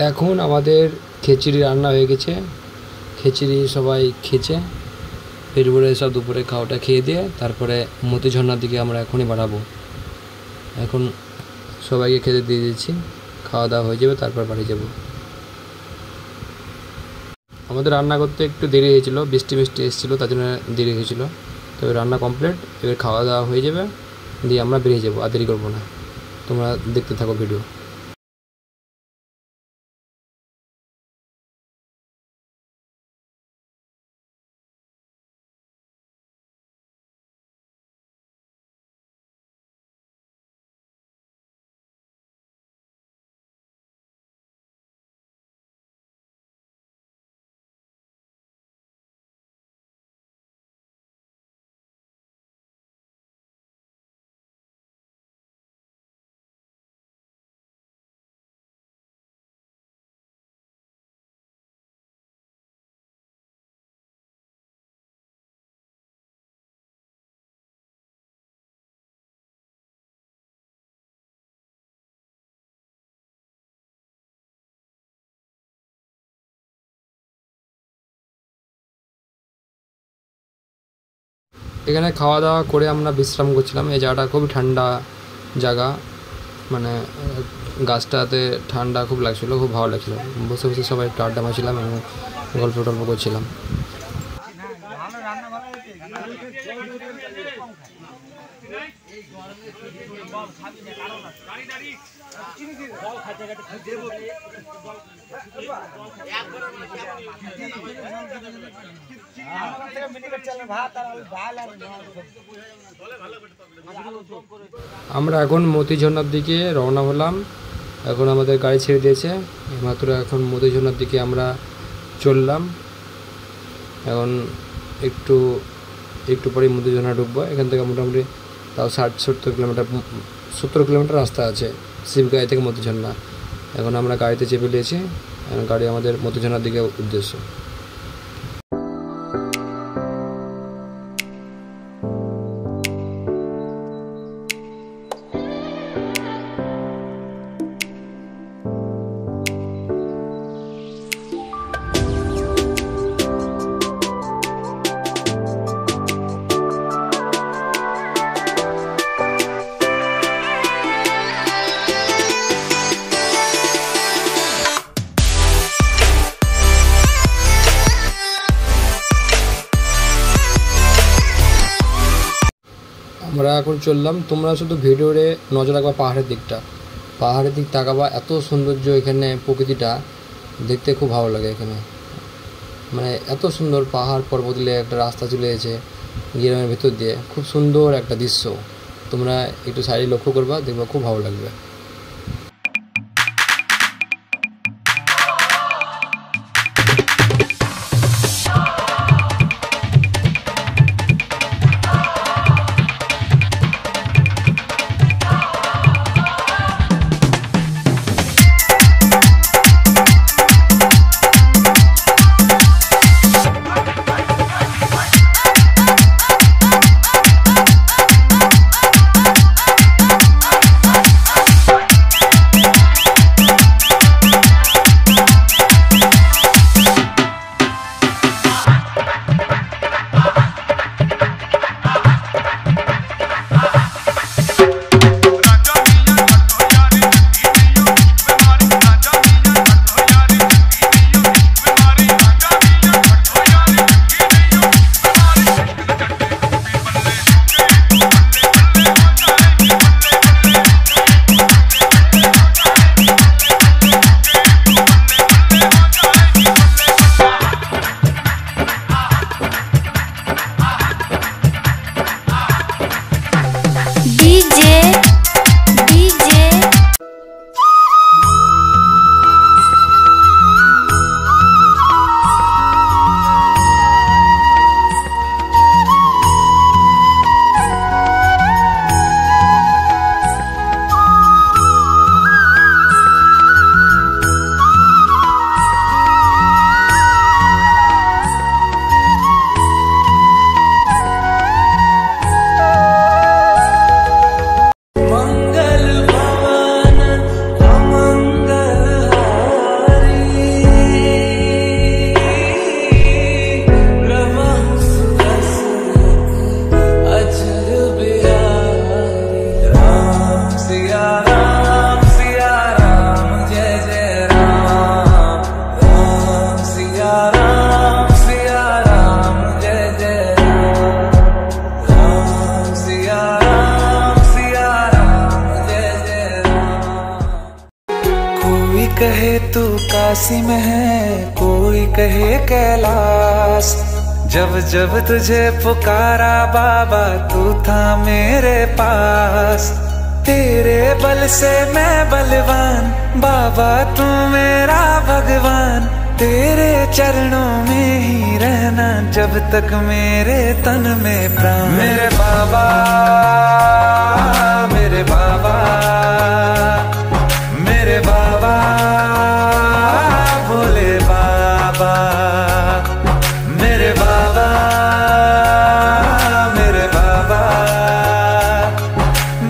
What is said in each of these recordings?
এখন আমাদের খিচুড়ি রান্না হয়ে গেছে। খিচুড়ি সবাই খেয়েছে, পেট ভরে সব দুপুরে খাওয়াটা খেয়ে দিয়ে তারপরে মতি ঝর্ণার দিকে আমরা এখনই বাড়াবো। এখন সবাইকে খেতে দিয়ে দিচ্ছি, খাওয়া দাওয়া হয়ে যাবে তারপর বাড়ি যাব। আমাদের রান্না করতে একটু দেরি হয়েছিল, বৃষ্টি এসেছিলো তার জন্য দেরি হয়েছিল। তবে রান্না কমপ্লিট, এবার খাওয়া দাওয়া হয়ে যাবে, দিয়ে আমরা বেরিয়ে যাবো। আর দেরি করবো না, তোমরা দেখতে থাকো ভিডিও। এখানে খাওয়া দাওয়া করে আমরা বিশ্রাম করছিলাম। এই জায়গাটা খুব ঠান্ডা জায়গা, মানে গাছটাতে ঠান্ডা খুব লাগছিলো, খুব ভালো লাগছিলো। বসে বসে সবাই একটু আড্ডা মারছিলাম এবং গল্প টল্প করছিলাম। আমরা এখন মতি ঝর্ণার দিকে রওনা হলাম। এখন আমাদের গাড়ি ছেড়ে দিয়েছে, মাত্র এখন মতি ঝর্ণার দিকে আমরা চললাম। এখন একটু পরেই মতি ঝর্ণা ঢুকবো। এখান থেকে মোটামুটি তাও 70 কিলোমিটার রাস্তা আছে শিবগাঁও থেকে মতি ঝর্ণা। এখন আমরা গাড়িতে চেপে নিয়েছি, গাড়ি আমাদের মতি ঝর্ণার দিকে উদ্দেশ্য। আমরা এখন চললাম। তোমরা শুধু ভিডিওতে নজর রাখবা পাহাড়ের দিক তাকাবা। এত সৌন্দর্য এখানে, প্রকৃতিটা দেখতে খুব ভালো লাগে। এখানে মানে এত সুন্দর পাহাড় পর্বত দিয়ে একটা রাস্তা চলে গেছে গ্রামের ভেতর দিয়ে, খুব সুন্দর একটা দৃশ্য। তোমরা একটু সাইডে লক্ষ্য করবা, দেখবা খুব ভালো লাগবে। कहे तू काशी में है, कोई कहे कैलाश। जब जब तुझे पुकारा बाबा तू था मेरे पास। तेरे बल से मैं बलवान, बाबा तू मेरा भगवान। तेरे चरणों में ही रहना जब तक मेरे तन में प्राण। मेरे बाबा, मेरे बाबा, मेरे बाबा, भोले बाबा। मेरे बाबा, मेरे बाबा,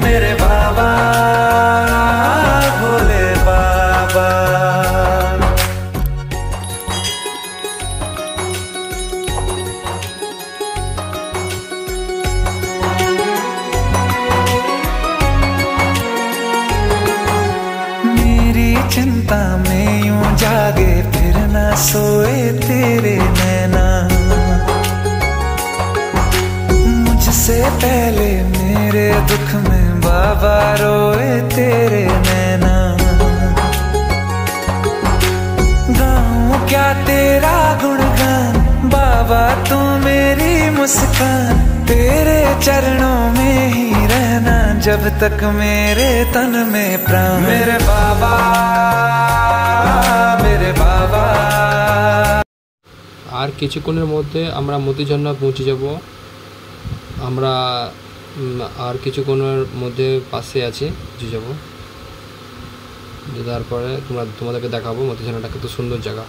मेरे बाबा, भोले बाबा। चिंता में यूं जागे फिर ना सोए तेरे नैना। मुझसे पहले मेरे दुख में बाबा रोए तेरे नैना। गाऊं क्या तेरा गुणगान, बाबा तू मेरी मुस्कान। तेरे चरणों में ही रहना जब तक मेरे तन में प्राण। मेरे बाबा, मेरे बाबा। আর কিছুক্ষণের মধ্যে আমরা মতিঝর্ণা পৌঁছে যাব। আমরা আর কিছুক্ষণের মধ্যে পাশে আছি, পৌঁছে যাব। তারপরে তোমাদেরকে দেখাবো মতিঝর্ণাটা কত সুন্দর জায়গা।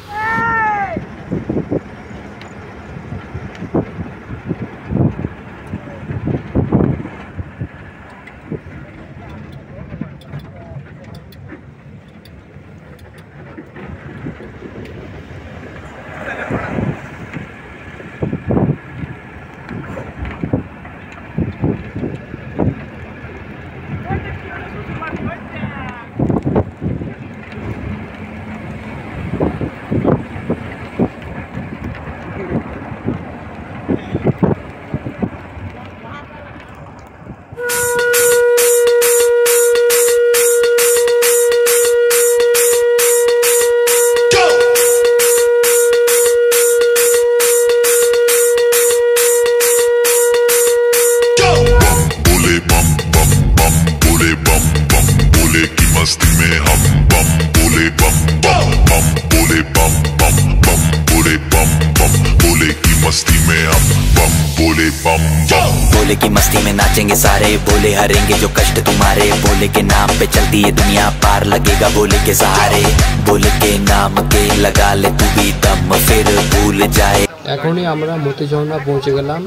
मस्ती में हम बम बोले, बम बम बम बोले, बम बम बम बोले, बम बम बोले की मस्ती में हम बम बोले, बम बम बोले की मस्ती में नाचेंगे सारे। बोले हरेंगे जो कष्ट तुम्हारे। बोले के नाम पे चलती है दुनिया, पार लगेगा बोले के सहारे। बोले के नाम के लगा ले तू भी दम, फिर भूल जाए। এখনই আমরা মতিঝর্ণা পৌঁছে গেলাম।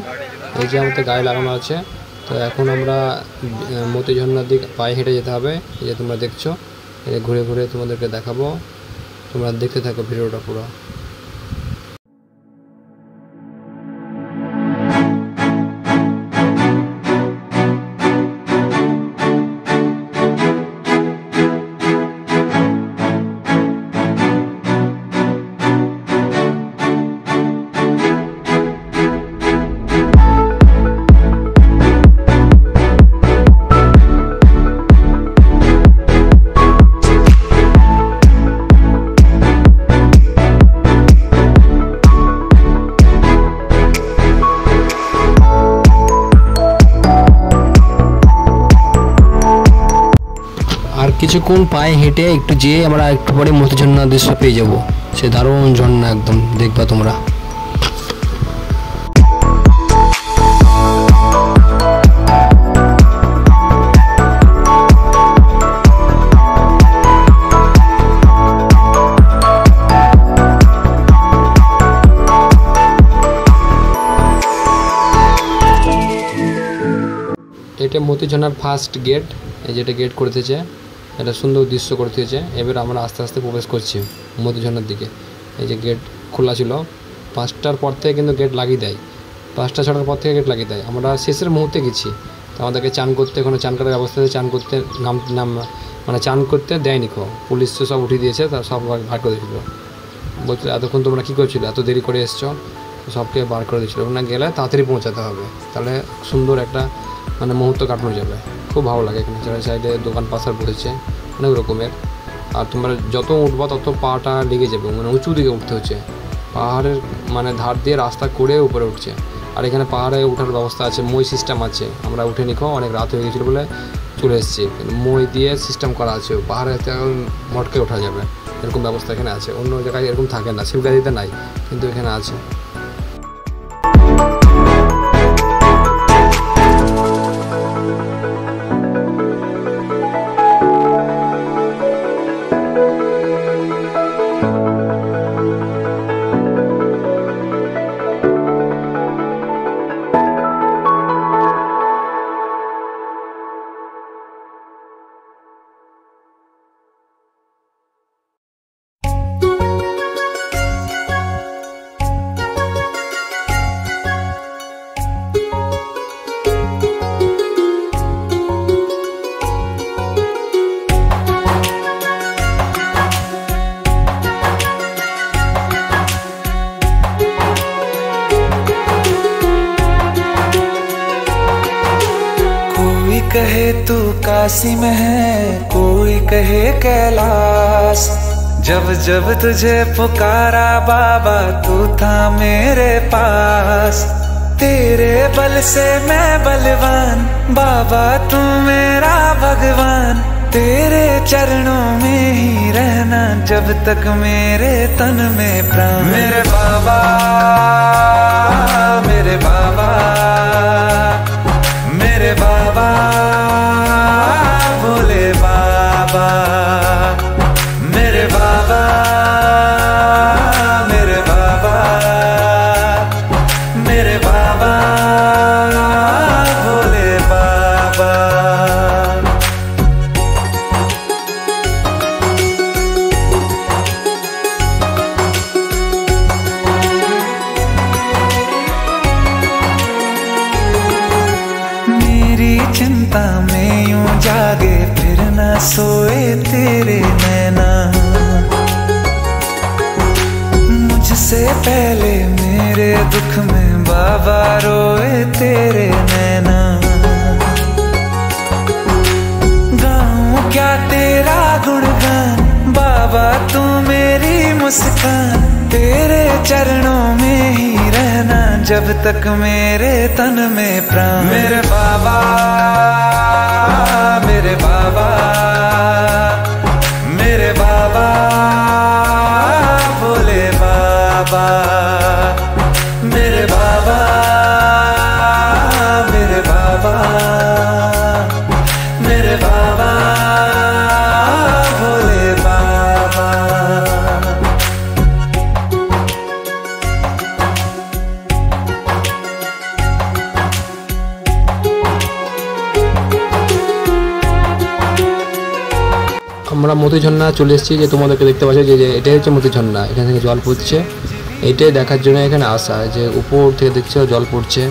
এই যে আমাদের গাড়ি লাগানো আছে। তো এখন আমরা মতিঝর্ণার দিকে পায়ে হেঁটে যেতে হবে। এই যে তোমরা দেখছো, ঘুরে ঘুরে তোমাদেরকে দেখাবো। তোমরা দেখতে থাকো ভিডিওটা পুরো। কিছুক্ষণ পায়ে হেঁটে একটু যেয়ে আমরা একটু পরে মতিঝর্ণার দৃশ্য পেয়ে যাব। সে দারুণ ঝর্ণা, একদম দেখবা তোমরা। এটা মতিঝর্ণার ফার্স্ট গেট। এই যেটা গেট করে দিয়েছে, এটা সুন্দর দৃশ্য করে দিয়েছে। এবার আমরা আস্তে আস্তে প্রবেশ করছি মতিঝর্ণার দিকে। এই যে গেট খোলা ছিল 5টার পর থেকে, কিন্তু গেট লাগিয়ে দেয় 5টা 6টার পর থেকে গেট লাগিয়ে দেয়। আমরা শেষের মুহূর্তে গেছি, তো আমাদেরকে চান করতে, ওখানে চান করার ব্যবস্থা আছে। চান করতে মানে চান করতে দেয়নি, পুলিশ তো সব উঠিয়ে দিয়েছে, তা সব বার করে দিয়েছিল। বলছিল এতক্ষণ তোমরা কী করছিল, এত দেরি করে এসছো, সবকে বার করে দিয়েছিলো। ওখানে গেলে তাড়াতাড়ি পৌঁছাতে হবে, তাহলে সুন্দর একটা মানে মুহূর্ত কাটানো যাবে। খুব ভালো লাগে। এখানে সাইডে দোকান পাশার বসেছে অনেক রকমের, আর তোমরা যত উঠবা তত পাটা লেগে যাবে, মানে উঁচু দিকে উঠতে হচ্ছে, পাহাড়ের মানে ধার দিয়ে রাস্তা করে উপরে উঠছে। আর এখানে পাহাড়ে ওঠার ব্যবস্থা আছে, মই সিস্টেম আছে, আমরা উঠে নিখো, অনেক রাত হয়ে গেছিলো বলে চলে এসেছি, কিন্তু মই দিয়ে সিস্টেম করা আছে, পাহাড়ে মটকে ওঠা যাবে, এরকম ব্যবস্থা এখানে আছে। অন্য জায়গায় এরকম থাকে না, শিবগাড়িতে নাই, কিন্তু এখানে আছে। कहे तू काशी में है, कोई कहे कैलाश, जब जब तुझे पुकारा बाबा तू था मेरे पास। तेरे बल से मैं बलवान, बाबा तू मेरा भगवान, तेरे चरणों में ही रहना जब तक मेरे तन में प्राण। मेरे बाबा, मेरे बाबा, मेरे बाबा, भोले बाबा, मेरे बाबा, मेरे बाबा, मेरे बाबा, भोले बाबा। चिंता में यूं जागे फिर न सोए तेरे नैना, मुझसे पहले मेरे दुख में बाबा रोए तेरे नैना। गाऊं क्या तेरा गुणगान बाबा तू मेरी मुस्कान, तेरे चरणों में ही रहना जब तक मेरे तन में प्राण। मेरे बाबा, मेरे बाबा, मेरे बाबा, भोले बाबा, मेरे बाबा, मेरे बाबा, मेरे बाबा, भोले बाबा। আমরা মতি ঝর্ণা চলে এসেছি, যে তোমাদেরকে দেখতে পাচ্ছি যে এটাই হচ্ছে মতি ঝর্ণা, এখান থেকে জল পড়ছে, এটাই দেখার জন্য এখানে আসা, যে উপর থেকে দেখছো জল পড়ছে,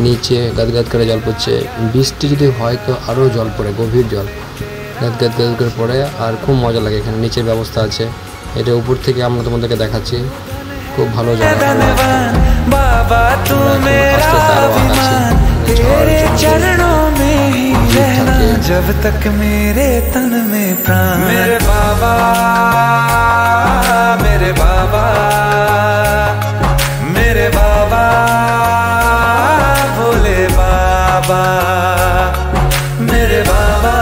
নিচে গাদগাদ করে জল পড়ছে, বৃষ্টি যদি হয় তো আরও জল পড়ে, গভীর জল গাদগাদ গাদ করে পড়ে, আর খুব মজা লাগে। এখানে নিচের ব্যবস্থা আছে, এটা উপর থেকে আমরা তোমাদেরকে দেখাচ্ছি, খুব ভালো জায়গা। बाबा तू मेरा अभिमान, तेरे चरणों में ही रहना जब तक मेरे तन में प्राण। मेरे बाबा, मेरे बाबा, मेरे बाबा, भोले बाबा, मेरे बाबा,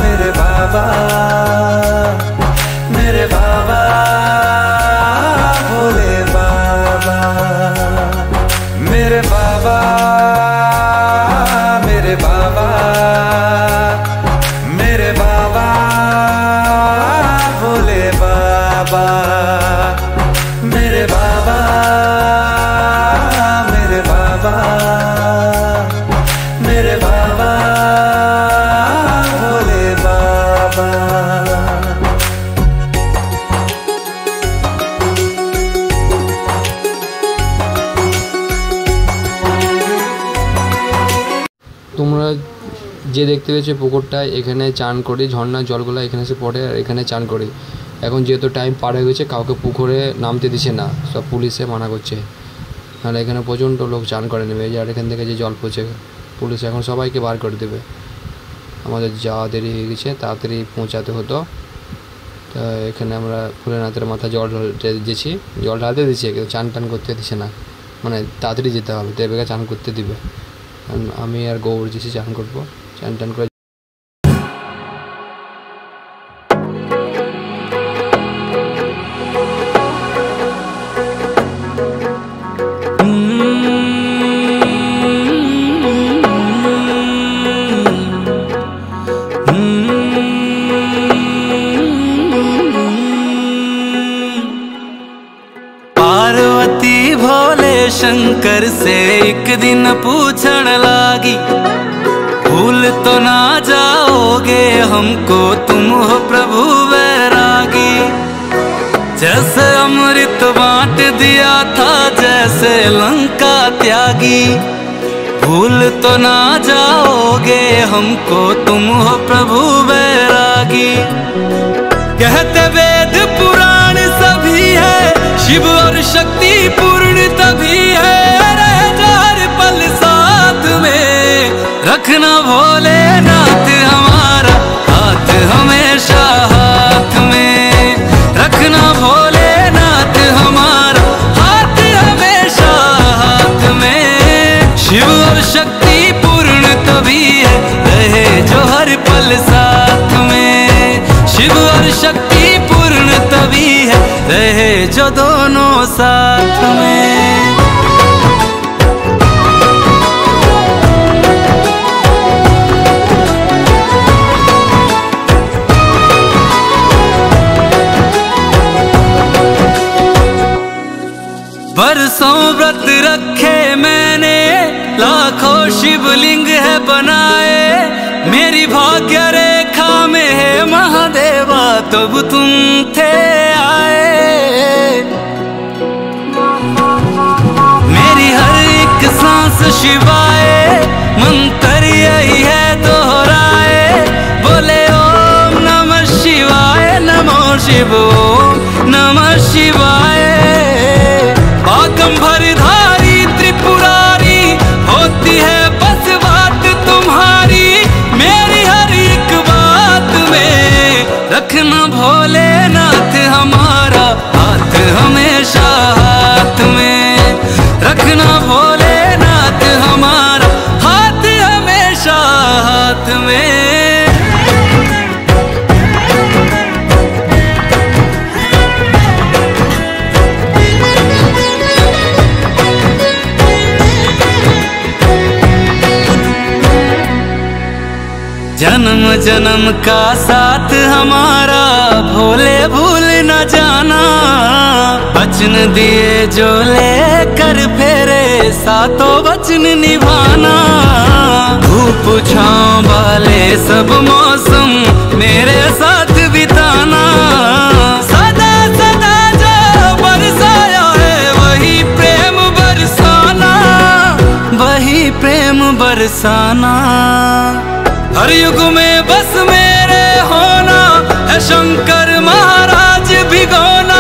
मेरे बाबा, मेरे बाबा, भोले बाबा, मेरे बाबा, मेरे बाबा, मेरे बाबा, भोले बाबा, मेरे बाबा, मेरे बाबा, मेरे बाबा, भोले बाबा। তোমরা যে দেখতে পেয়েছো পুকুরটা, এখানে চান করি, ঝর্ণার জলগুলো এখানে এসে পড়ে আর এখানে চান করি। এখন যেহেতু টাইম পার হয়ে গেছে, কাউকে পুকুরে নামতে দিচ্ছে না, সব পুলিশে মানা করছে, নাহলে এখানে প্রচণ্ড লোক চান করে নেবে। আর এখান থেকে যে জল পড়ছে পুলিশ এখন সবাইকে বার করে দেবে। আমাদের যাওয়া দেরি হয়ে গেছে, তাড়াতাড়ি পৌঁছাতে হতো। তো এখানে আমরা ভোলেনাথের মাথায় জল ঢালতে দিচ্ছি, কিন্তু চান টান করতে দিচ্ছে না, মানে তাড়াতাড়ি যেতে হবে, দেবকে চান করতে দিবে। আমি আর গৌর যেছি চান করবো, চান টান করে पार्वती भोले शंकर से एक दिन पूछण लागी, भूल तो ना जाओगे हमको तुम हो प्रभु वैरागी। जैसे अमृत बांट दिया था जैसे लंका त्यागी, भूल तो ना जाओगे हमको तुम हो प्रभु वैरागी। कहते वेद पुराण सभी है, शिव और शक्ति पूर्ण तभी है, रह जा हर पल साथ में, रखना भोलेनाथ हमारा हाथ हमेशा हाथ में, रखना भोलेनाथ हमारा हाथ हमेशा हाथ में। शिव और शक्ति पूर्ण तभी है, रहे जो हर पल साथ में, शिव और शक्ति पूर्ण तभी है, रहे जो दोनों साथ में। बरसों व्रत रखे मैंने, लाखों शिवलिंग है बनाए, मेरी भाग्य रेखा में है महादेवा तब तुम थे आए। मेरी हर एक सांस शिवाय, मंत्र यही है दोहराए, बोले ओम नमः शिवाय, नमो शिव ओम नमः शिवाय। बागंबरधारी त्रिपुरारी होती है बस बात तुम्हारी, मेरी हर एक बात में, रखना भोलेनाथ हमारा हाथ हमेशा हाथ में, रखना भोलेनाथ हमारा हाथ हमेशा हाथ में। जन्म जन्म का साथ हमारा भोले भूल न जाना, वचन दिए जो लेकर फेरे सातों वचन निभाना। धूप छाँव वाले सब मौसम मेरे साथ बिताना, सदा सदा जो बरसाया है वही प्रेम बरसाना, वही प्रेम बरसाना। हर युग में बस मेरे होना है शंकर महाराज भिगोना,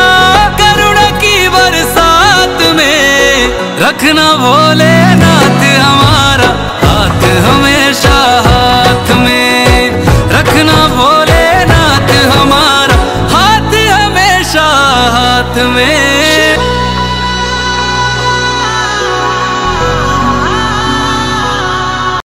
करुणा की बरसात में, रखना भोलेनाथ हमारा हाथ हमें